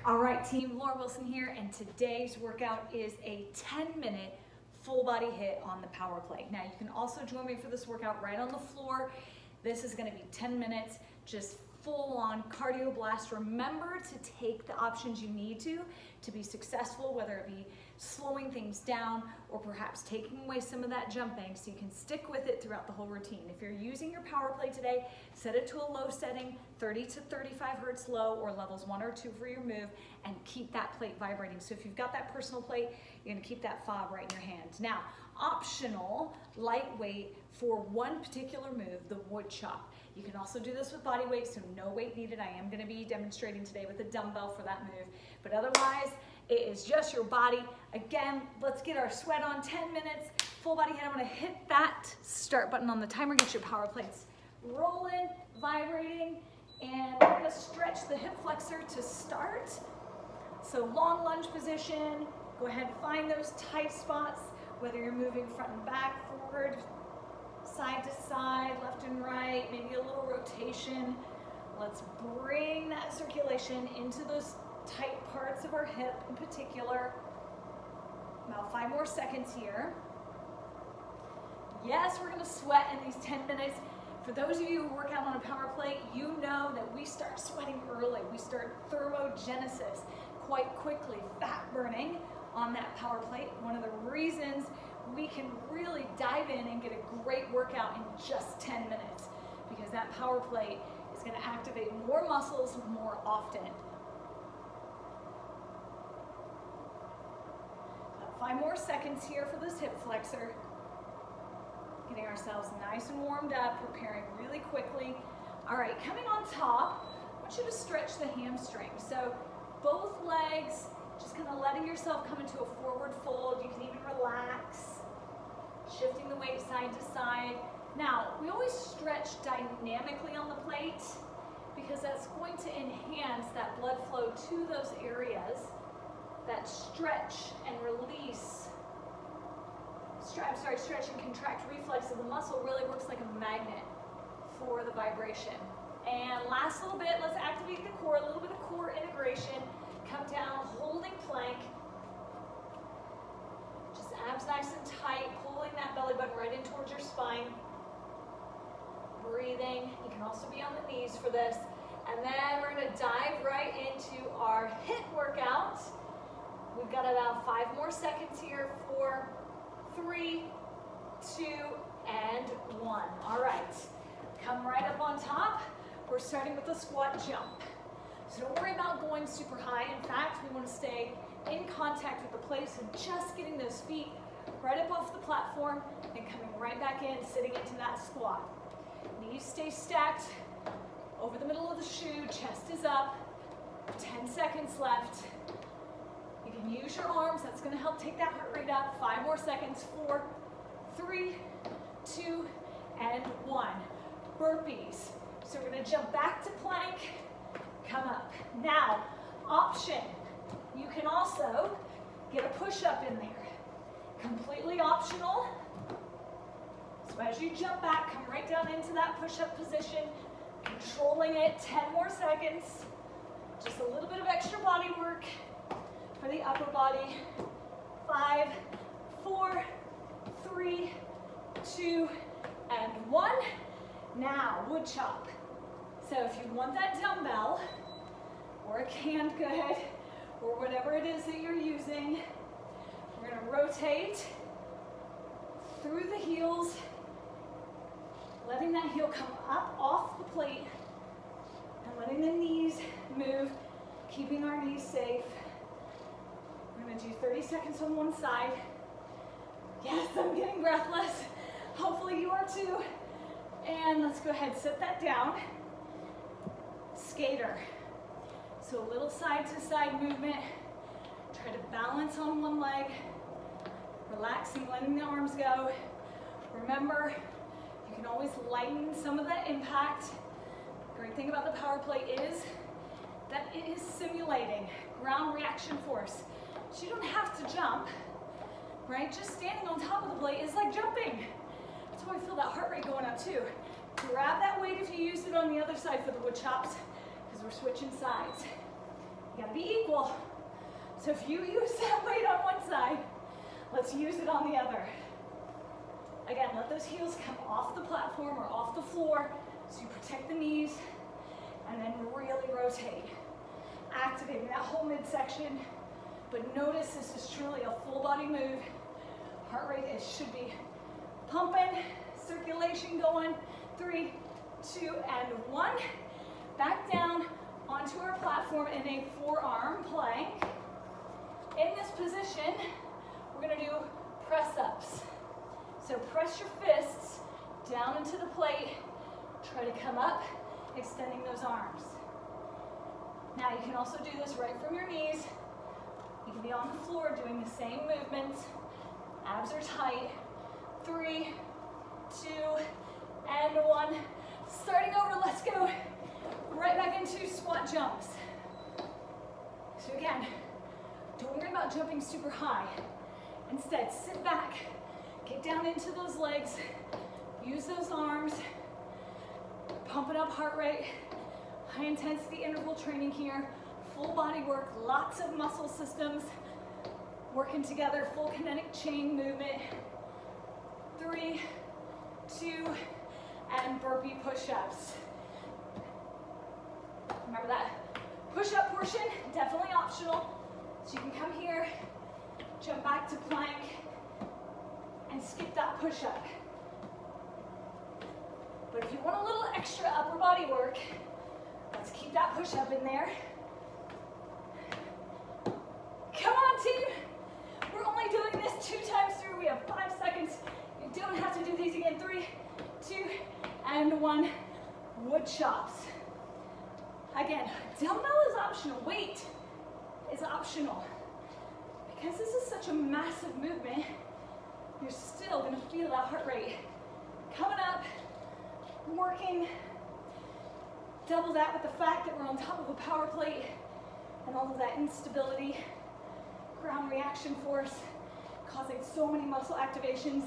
All right, team, Laura Wilson here, and today's workout is a 10-minute full body HIIT on the power plate. Now, you can also join me for this workout right on the floor. This is gonna be 10 minutes, just full on cardio blast. Remember to take the options you need to be successful, whether it be slowing things down or perhaps taking away some of that jumping so you can stick with it throughout the whole routine. If you're using your power plate today, set it to a low setting, 30 to 35 hertz low or levels 1 or 2 for your move, and keep that plate vibrating. So if you've got that personal plate, you're gonna keep that fob right in your hand. Now, optional, lightweight for one particular move, the wood chop. You can also do this with body weight, so no weight needed. I am gonna be demonstrating today with a dumbbell for that move, but otherwise, it is just your body. Again, let's get our sweat on, 10 minutes, full body HIIT. I'm gonna hit that start button on the timer, get your power plates rolling, vibrating, and we're gonna stretch the hip flexor to start. So long lunge position, go ahead and find those tight spots, whether you're moving front and back, forward, side to side, left and right, maybe a little rotation. Let's bring that circulation into those tight parts of our hip in particular. About 5 more seconds here. Yes, we're gonna sweat in these 10 minutes. For those of you who work out on a power plate, you know that we start sweating early. We start thermogenesis quite quickly, fat burning on that power plate. One of the reasons we can really dive in and get a great workout in just 10 minutes, because that power plate is gonna activate more muscles more often. 5 more seconds here for this hip flexor. Getting ourselves nice and warmed up, preparing really quickly. All right, coming on top, I want you to stretch the hamstring. So both legs, just kind of letting yourself come into a forward fold. You can even relax, shifting the weight side to side. Now, we always stretch dynamically on the plate because that's going to enhance that blood flow to those areas. That stretch and release, stretch and contract reflex of the muscle really works like a magnet for the vibration. And last little bit, let's activate the core, a little bit of core integration. Come down, holding plank. Just abs nice and tight, pulling that belly button right in towards your spine. Breathing, you can also be on the knees for this. And then we're gonna dive right into our HIIT workout. We've got about 5 more seconds here. 4, 3, 2, and 1. All right, come right up on top. We're starting with a squat jump. So don't worry about going super high. In fact, we want to stay in contact with the plate, so just getting those feet right up off the platform and coming right back in, sitting into that squat. Knees stay stacked over the middle of the shoe, chest is up. 10 seconds left. You can use your arms, that's gonna help take that heart rate up. 5 more seconds, 4, 3, 2, and 1. Burpees. So we're gonna jump back to plank, come up. Now, option, you can also get a push-up in there. Completely optional. So as you jump back, come right down into that push-up position, controlling it, 10 more seconds. Just a little bit of extra body work for the upper body. 5, 4, 3, 2, and 1. Now, wood chop. So if you want that dumbbell, or a canned good, or whatever it is that you're using, we're gonna rotate through the heels, letting that heel come up off the plate, and letting the knees move, keeping our knees safe. We're gonna do 30 seconds on one side. Yes, I'm getting breathless. Hopefully you are too. And let's go ahead, set that down. Skater. So a little side to side movement. Try to balance on one leg. Relaxing, letting the arms go. Remember, you can always lighten some of that impact. The great thing about the power plate is that it is simulating ground reaction force. So you don't have to jump, right? Just standing on top of the plate is like jumping. That's why I feel that heart rate going up too. Grab that weight if you use it on the other side for the wood chops, because we're switching sides. You gotta be equal. So if you use that weight on one side, let's use it on the other. Again, let those heels come off the platform or off the floor so you protect the knees, and then really rotate. Activating that whole midsection, but notice this is truly a full body move. Heart rate should be pumping, circulation going. 3, 2, and 1. Back down onto our platform in a forearm plank. In this position, we're gonna do press-ups. So press your fists down into the plate. Try to come up, extending those arms. Now you can also do this right from your knees. You can be on the floor doing the same movements. Abs are tight. 3, 2, and 1. Starting over, let's go right back into squat jumps. So again, don't worry about jumping super high. Instead, sit back, get down into those legs, use those arms, pumping up heart rate, high intensity interval training here, full body work, lots of muscle systems working together, full kinetic chain movement. 3, 2, and burpee push-ups. Remember that push-up portion, definitely optional. So you can come here, jump back to plank, and skip that push-up. But if you want a little extra upper body work, let's keep that push-up in there. Come on, team. We're only doing this 2 times through. We have 5 seconds. You don't have to do these again. 3, 2, and 1. Wood chops. Again, dumbbell is optional. Weight is optional. Because this is such a massive movement, you're still gonna feel that heart rate coming up, working. Double that with the fact that we're on top of a power plate and all of that instability, ground reaction force, causing so many muscle activations.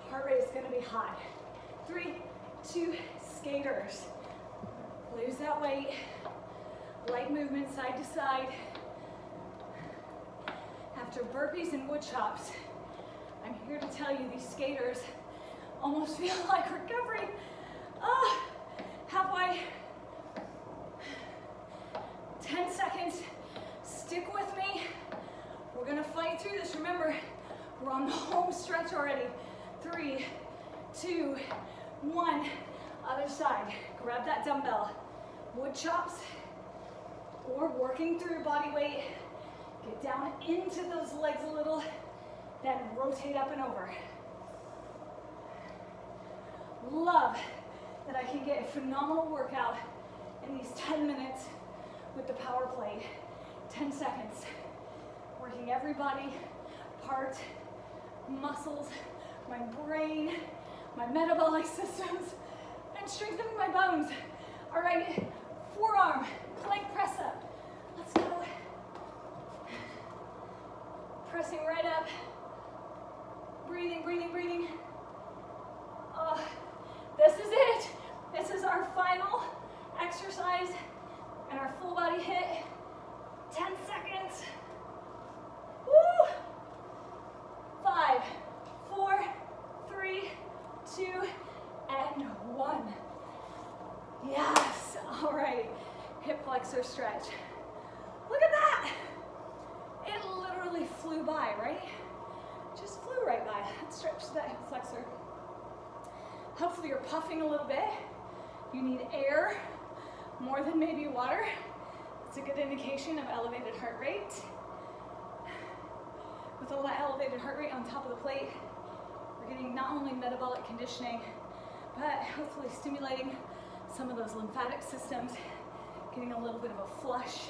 Heart rate is gonna be high. 3, 2, skaters. Lose that weight. Light movement side to side. After burpees and wood chops, I'm here to tell you these skaters almost feel like recovery. Halfway. 10 seconds. Stick with me. We're gonna fight through this. Remember, we're on the home stretch already. 3, 2, 1. Other side. Grab that dumbbell. Wood chops or working through your body weight. Get down into those legs a little, then rotate up and over. Love that I can get a phenomenal workout in these 10 minutes with the power plate. 10 seconds. Working every body part, muscles, my brain, my metabolic systems, and strengthening my bones. All right, forearm, plank press up. Let's go. Pressing right up. Breathing, breathing, breathing. Oh, this is it. This is our final exercise and our full body HIIT. 10 seconds. Woo! 5, 4, 3, 2, and 1. Yes, all right. Hip flexor stretch. Look at that. It literally flew by, right? Just flew right by. Let's stretch that hip flexor. Hopefully you're puffing a little bit. You need air more than maybe water. It's a good indication of elevated heart rate. With all that elevated heart rate on top of the plate, we're getting not only metabolic conditioning, but hopefully stimulating some of those lymphatic systems, getting a little bit of a flush.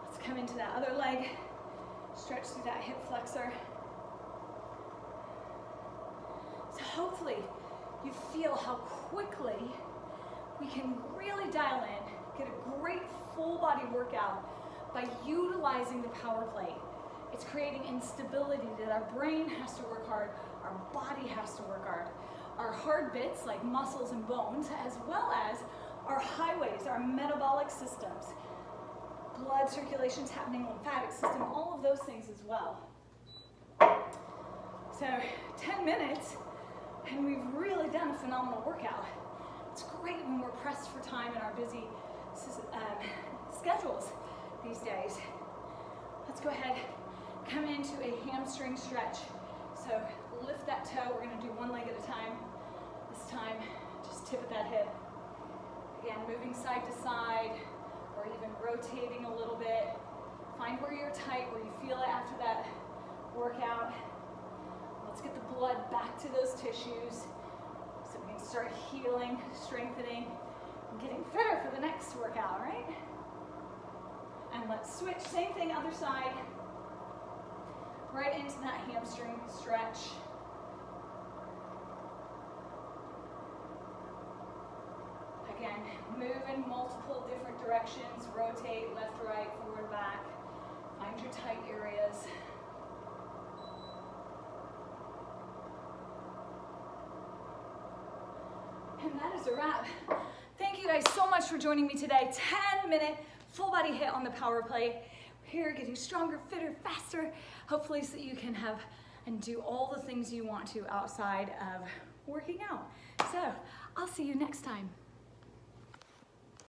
Let's come into that other leg, stretch through that hip flexor. So hopefully you feel how quickly we can really dial in, get a great full body workout by utilizing the power plate. It's creating instability that our brain has to work hard, our body has to work hard. Our hard bits like muscles and bones, as well as our highways, our metabolic systems. Blood blood circulation's happening, lymphatic system, all of those things as well. So 10 minutes, and we've really done a phenomenal workout. It's great when we're pressed for time in our busy schedules these days. Let's go ahead, come into a hamstring stretch. So lift that toe. We're going to do one leg at a time. This time, just tip at that hip. Again, moving side to side, or even rotating a little bit. Find where you're tight, where you feel it after that workout. Let's get the blood back to those tissues so we can start healing, strengthening, and getting fitter for the next workout, right? And let's switch, same thing, other side. Right into that hamstring stretch. Again, move in multiple different directions. Rotate left, right, forward, back. Find your tight areas. And that is a wrap. Thank you guys so much for joining me today. 10-minute full body HIIT on the power plate. We're here getting stronger, fitter, faster, hopefully so that you can have and do all the things you want to outside of working out. So I'll see you next time.